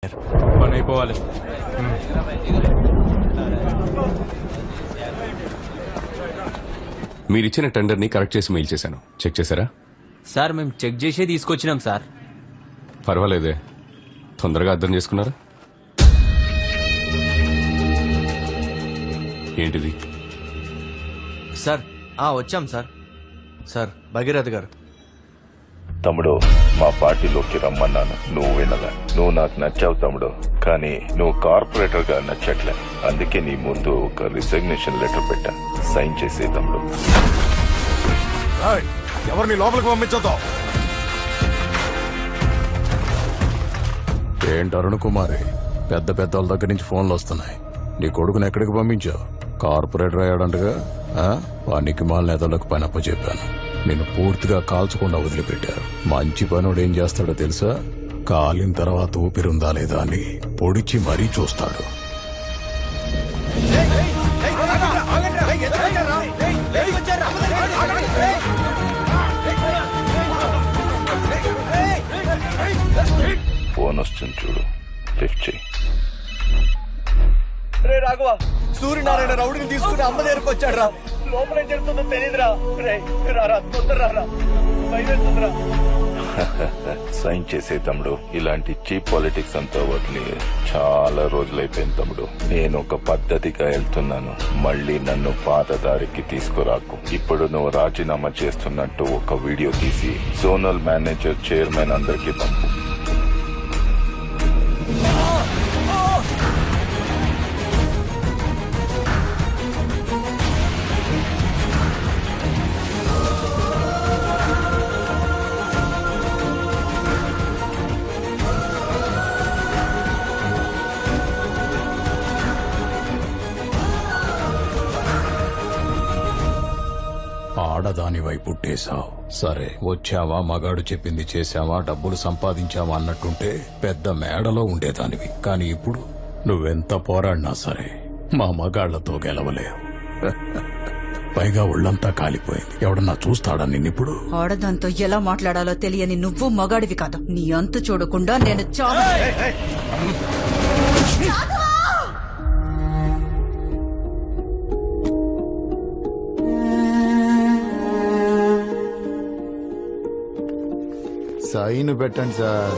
పని అయిపోవాలి. మీరిచ్చిన టెండర్ని కరెక్ట్ చేసి మెయిల్ చేశాను. చెక్ చేశారా? సార్ మేము చెక్ చేసే తీసుకొచ్చినాం సార్. పర్వాలేదే, తొందరగా అర్థం చేసుకున్నారా? ఏంటిది? సార్ వచ్చాం సార్. సార్ భగీరథ్ గారు. తమ్ముడు, మా పార్టీలోకి రమ్మన్నాను, నువ్వు వినలా. నువ్వు నాకు నచ్చావు తమ్ముడు, కానీ నువ్వు కార్పొరేటర్ గా నచ్చట్లే. అందుకే నీ ముందు ఒక రిజిగ్నేషన్ లెటర్ పెట్టా, సైన్ చేసే తమ్ముడు. ఎవరిని లోపలికి పంపించొద్దాం. ఏంటి అరుణ్ కుమారి, పెద్ద పెద్ద వాళ్ళ దగ్గర నుంచి ఫోన్లు వస్తున్నాయి. నీ కొడుకుని ఎక్కడికి పంపించావు? కార్పొరేటర్ అయ్యాడంటగా. వానికి మాల నేతలకు పని అప్పచెప్పాను. నేను పూర్తిగా కాల్చకుండా వదిలిపెట్టారు. మంచి పనుడు ఏం చేస్తాడో తెలుసా? కాలిన తర్వాత ఊపిరుందా లేదా అని పొడిచి మరీ చూస్తాడు. ఫోన్ వస్తుంది చూడు, లిఫ్ట్ చేయి. రే రాఘవ, సూర్యనారాయణ రౌడీని తీసుకుని అమ్మ దగ్గరకు వచ్చాడు రా. లోపల ఏం జరుగుతుందో తెలియదురా. రే రారా, తొందర రారా, భయమేస్తుందిరా. సైన్ చేసే తమ్ముడు. ఇలాంటి చీప్ పాలిటిక్స్ అంతా వదిలి చాలా రోజులైపోయింది తమ్ముడు. నేను ఒక పద్ధతిగా వెళ్తున్నాను, మళ్ళీ నన్ను పాతదారికి తీసుకురాకు. ఇప్పుడు నువ్వు రాజీనామా చేస్తున్నట్టు ఒక వీడియో తీసి జోనల్ మేనేజర్, చైర్మన్ అందరికీ పంపు. ఆడదానివై పుట్టేశావు. సరే, వచ్చావా, మగాడు చెప్పింది చేశావా, డబ్బులు సంపాదించావా అన్నట్టుంటే పెద్ద మేడలో ఉండేదానివి. కానీ ఇప్పుడు నువ్వెంత పోరాడినా సరే మా మగాళ్లతో గెలవలేవు. పైగా ఒళ్ళంతా కాలిపోయింది. ఎవడన్నా చూస్తాడా నిన్నిప్పుడు? ఆడదాంతో ఎలా మాట్లాడాలో తెలియని నువ్వు మగాడివి కాదు. నీ అంతు చూడకుండా నేను సైన్ పెట్టండి సార్.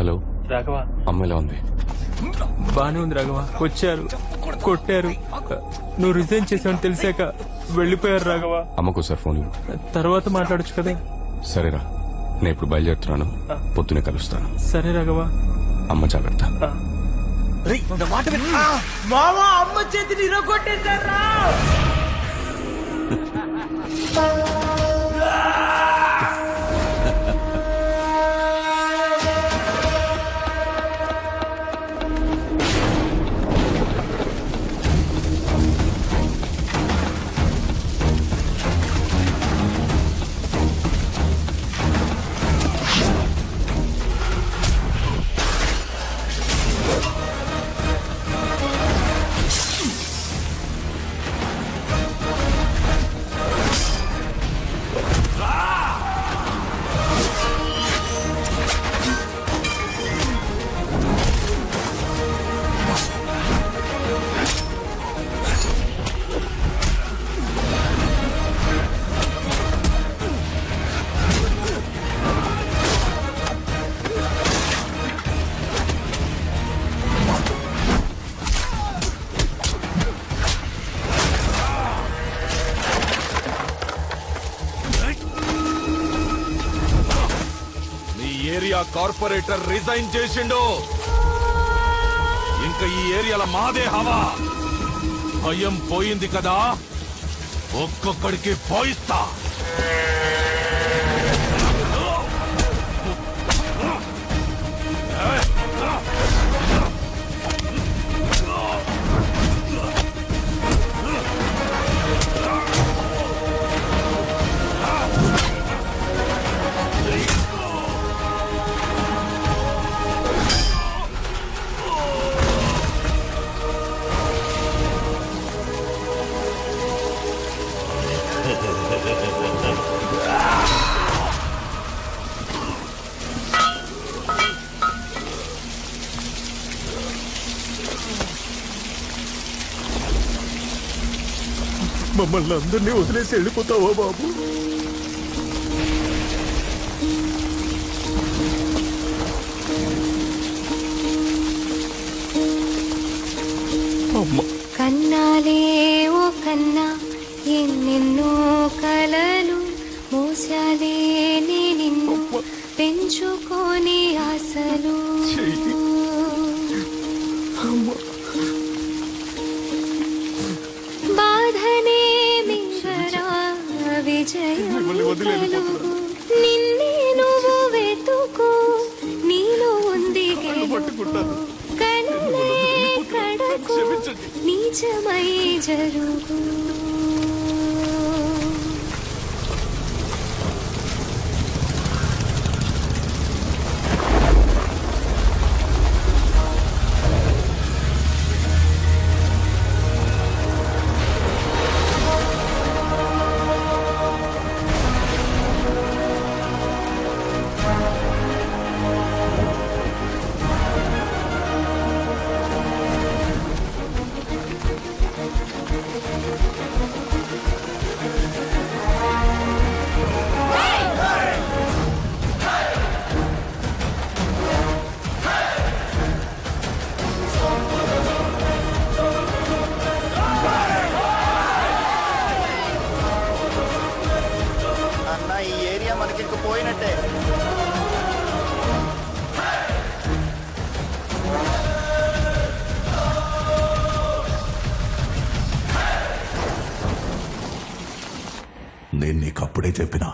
హలో రాఘవ, అమ్మ ఎలా ఉంది? బానే ఉంది రాఘవ. వచ్చారు, కొట్టారు. నువ్వు రిజైన్ చేసావని తెలిసాక వెళ్ళిపోయారు రాఘవ. అమ్మకు సార్ ఫోన్ ఇవ్వు. తర్వాత మాట్లాడొచ్చు కదా. సరేరా, నేను ఇప్పుడు బయలుదేరుతున్నాను. పొద్దునే కలుస్తాను. సరే రాఘవ. అమ్మ జాగ్రత్త. మామా, అమ్మ చేతిని ఇరగొట్టేశారా? ఏరియా కార్పొరేటర్ రిజైన్ చేసిండు. ఇంకా ఈ ఏరియాలో మాదే హవా. భయం పోయింది కదా, ఒక్కొక్కడికి పోయిస్తా. మమ్మల్ని అందరినీ వదిలేసి వెళ్ళిపోతావా బాబు? కన్నాలే ఓ కన్నా ఎన్నెన్నో కలలు మోసాలే నే నిన్ను పెంచుకోని ఆశలు బాధనే మింగరా విజయం కలుగు నిన్నే నువ్వు వెతుకు నీలో ఉంది కనులే కడకు నీచమై జరుగు. పోయినట్టే. నేను నీకు అప్పుడే చెప్పినా,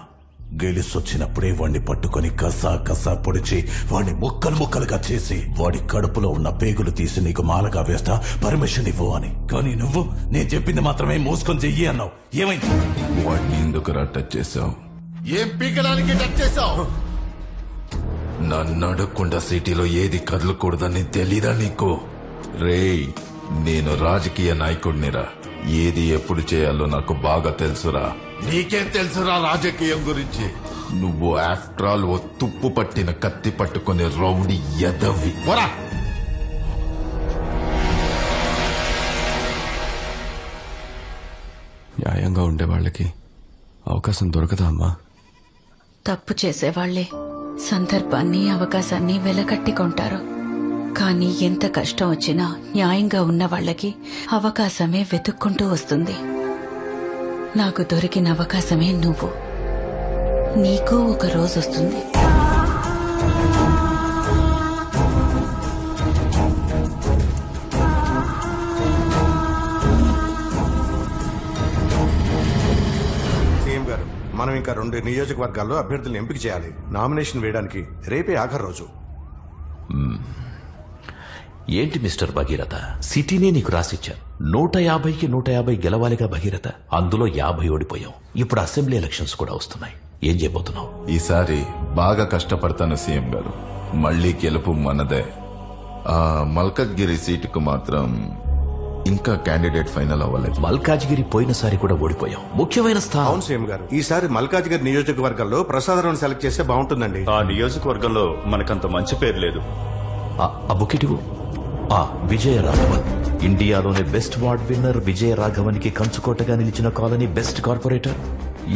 గెలిసొచ్చినప్పుడే వాణ్ణి పట్టుకొని కసా కసా పొడిచి వాణ్ణి ముక్కలు ముక్కలుగా చేసి వాడి కడుపులో ఉన్న పేగులు తీసి నీకు మాలగా వేస్తా, పర్మిషన్ ఇవ్వు అని. కానీ నువ్వు నేను చెప్పింది మాత్రమే మూసుకొని చెయ్యి అన్నావు. ఏమైంది? వాడిని ఎందుకు టచ్ చేసావు? ఏం పీకడానికి టచ్ చేసావు? నన్ను అడగకుండా సిటీలో ఏది కదలకూడదని తెలీదా నీకు? రేయ్, నేను రాజకీయ నాయకుడినిరా. ఏది ఎప్పుడు చేయాలో నాకు బాగా తెలుసురా. నీకేం తెలుసురా రాజకీయం గురించి? నువ్వు ఆఫ్టర్ ఆల్ ఓ తుప్పు పట్టిన కత్తి పట్టుకునే రౌడీ ఎదవి. న్యాయంగా ఉండే వాళ్ళకి అవకాశం దొరకదా అమ్మా? తప్పు చేసేవాళ్లే సందర్భాన్ని అవకాశాన్ని వెలకట్టి కొంటారు. కానీ ఎంత కష్టం వచ్చినా న్యాయంగా ఉన్న వాళ్ళకి అవకాశమే వెతుక్కుంటూ వస్తుంది. నాకు దొరికిన అవకాశమే నువ్వు. నీకు ఒక రోజు వస్తుంది. మనం ఇంకా 2 నియోజకవర్గాల్లో అభ్యర్థులను ఎంపిక చేయాలి. నామినేషన్ వేయడానికి రేపే ఆఖరి రోజు. ఏంటి మిస్టర్ భగీరథ, సిటీనే నీకు రాసిచ్చారు. 150కి 150 గెలవాలిగా భగీరథ. అందులో 50 ఓడిపోయాం. ఇప్పుడు అసెంబ్లీ ఎలక్షన్స్ కూడా వస్తున్నాయి. ఏం చేయబోతున్నావు? ఈసారి బాగా కష్టపడతాను సీఎం గారు. మళ్లీ గెలుపు మనదే. ఆ మల్కజ్గిరి సీటుకు మాత్రం ఇంకా క్యాండిడేట్ ఫైనల్ అవ్వలేదు. మల్కాజ్గిరి పోయినసారి కూడా ఓడిపోయాం. ముఖ్యమైన స్థానం. అవును సీఎం గారు, ఈసారి మల్కాజ్గిరి నియోజకవర్గంలో ప్రసాదరావుని సెలెక్ట్ చేస్తే బాగుంటుందండి. ఆ నియోజకవర్గంలో మనకంత మంచి పేరు లేదు. ఆ బుకిటివు. విజయ రాఘవన్, ఇండియాలోనే best ward winner Vijaya Raghavan కి కంచుకోటగా నిలిచిన కాలనీ బెస్ట్ కార్పొరేటర్.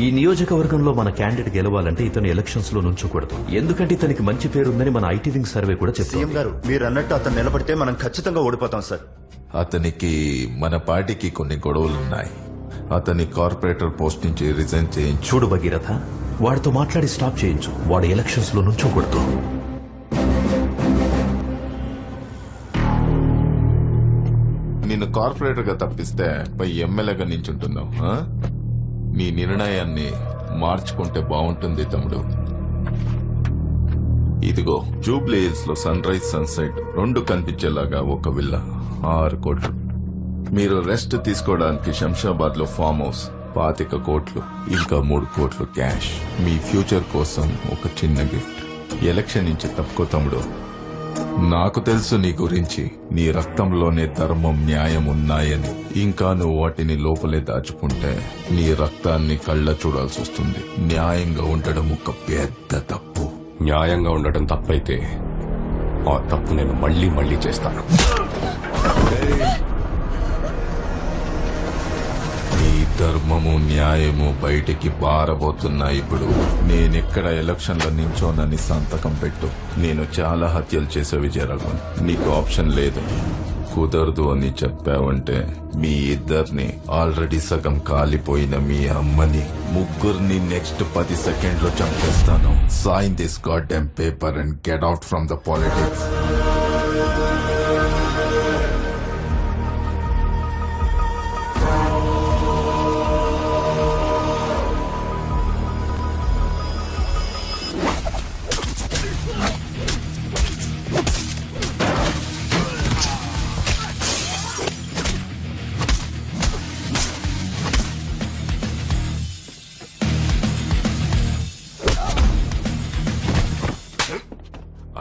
ఈ నియోజకవర్గంలో మన క్యాండిడేట్ గెలవాలంటే ఇతను ఎలక్షన్స్ లో నుంచోకూడదు. ఎందుకంటే ఇతనికి మంచి పేరుందని మన ఐటీ వింగ్ సర్వే కూడా చెప్పింది. సీఎం గారు, మీరు అన్నట్టు అతను నిలబడితే మనం ఖచ్చితంగా ఓడిపోతాం సార్. అతనికి మన పార్టీకి కొన్ని గొడవలున్నాయి. అతని కార్పొరేటర్ పోస్ట్ నుంచి రిజైన్ చేయించు. చూడు భగీరథ, వాడితో మాట్లాడి స్టాప్ చేయించు. వాడు ఎలక్షన్స్ లో నుంచోకూడదు. నిన్ను కార్పొరేటర్ గా తప్పిస్తే పై ఎమ్మెల్యేగా నించుంటున్నావు. నీ నిర్ణయాన్ని మార్చుకుంటే బాగుంటుంది తమ్ముడు. ఇదిగో జూబ్లీ హిల్స్ లో సన్ రైజ్ సన్సెట్ 2 కనిపించేలాగా ఒక విల్లా 6 కోట్లు. మీరు రెస్ట్ తీసుకోవడానికి శంషాబాద్ లో ఫామ్ హౌస్ 25 కోట్లు, ఇంకా 3 కోట్లు క్యాష్. మీ ఫ్యూచర్ కోసం ఒక చిన్న గిఫ్ట్. ఎలక్షన్ నుంచి తప్పుకో తమ్ముడు. నాకు తెలుసు నీ గురించి. నీ రక్తంలోనే ధర్మం, న్యాయం ఉన్నాయని. ఇంకా నువ్వు వాటిని లోపలే దాచుకుంటే నీ రక్తాన్ని కళ్ళ చూడాల్సి వస్తుంది. న్యాయంగా ఉండడం ఒక పెద్ద తప్పు. న్యాయంగా ఉండటం తప్పైతే ఆ తప్పు నేను మళ్ళీ మళ్ళీ చేస్తాను. నీ ధర్మము న్యాయము బయటికి పారబోతున్నాయి. ఇప్పుడు నేనెక్కడ ఎలక్షన్ లో నించోనని సంతకం పెట్టు. నేను చాలా హత్యలు చేసే విజయరాఘవన్, నీకు ఆప్షన్ లేదు. కుదరదు అని చెప్పావంటే మీ ఇద్దరిని, ఆల్రెడీ సగం కాలిపోయిన మీ అమ్మని, ముగ్గురిని నెక్స్ట్ 10 సెకండ్లో చంపేస్తాను. Sign this goddamn paper and get out from the politics.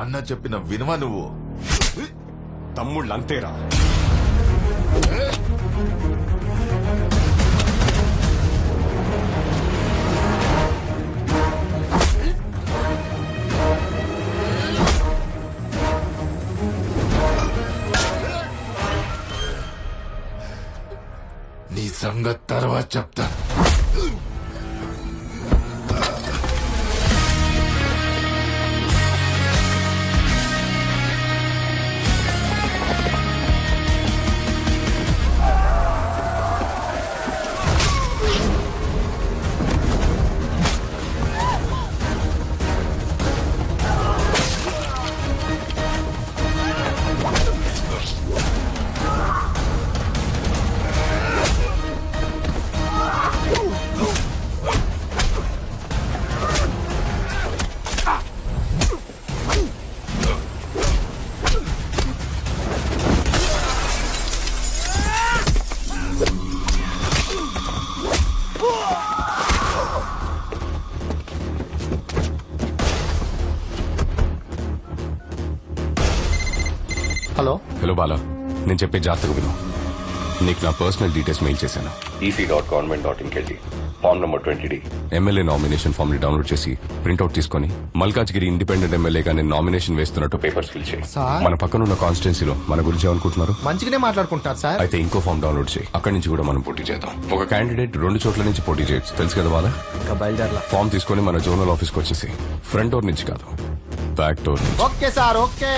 అన్న చెప్పిన వినవా నువ్వు? తమ్ముళ్ళు అంతేరా. నీ సంగతి తర్వాత చెప్తా. హలో బాలా, నేను చెప్పే జాగ్రత్తగా విను. నీకు నా పర్సనల్ డీటెయిల్స్ మెయిల్ చేశాను. ec.government.in కెళ్ళి form number 20D MLA nomination form ని డౌన్లోడ్ చేసి ప్రింట్అవుట్ తీసుకుని మల్కాజ్గిరి ఇండిపెండెంట్ ఎమ్మెల్యేగా నేను నామినేషన్ వేస్తున్నట్టు పేపర్స్ ఫిల్ చేయి. మన పక్కన ఉన్న కాన్స్టిట్యున్సీలో మన గురించి ఏమనుకుంటున్నారు? మంచిగానే మాట్లాడుకుంటారు సార్. అయితే ఇంకో ఫామ్ డౌన్లోడ్ చేయి. అక్కడి నుంచి కూడా మనం పోటీ చేద్దాం. ఒక క్యాండిడేట్ 2 చోట్ల నుంచి పోటీ చేయొచ్చు, తెలుసు కదా బాలా? బయలుదేరలా. ఫామ్ తీసుకుని మన జోనల్ ఆఫీస్కి వచ్చేసి ఫ్రంట్ డోర్ నుంచి కాదు, బ్యాక్ డోర్ నుంచి. Okay sir, okay.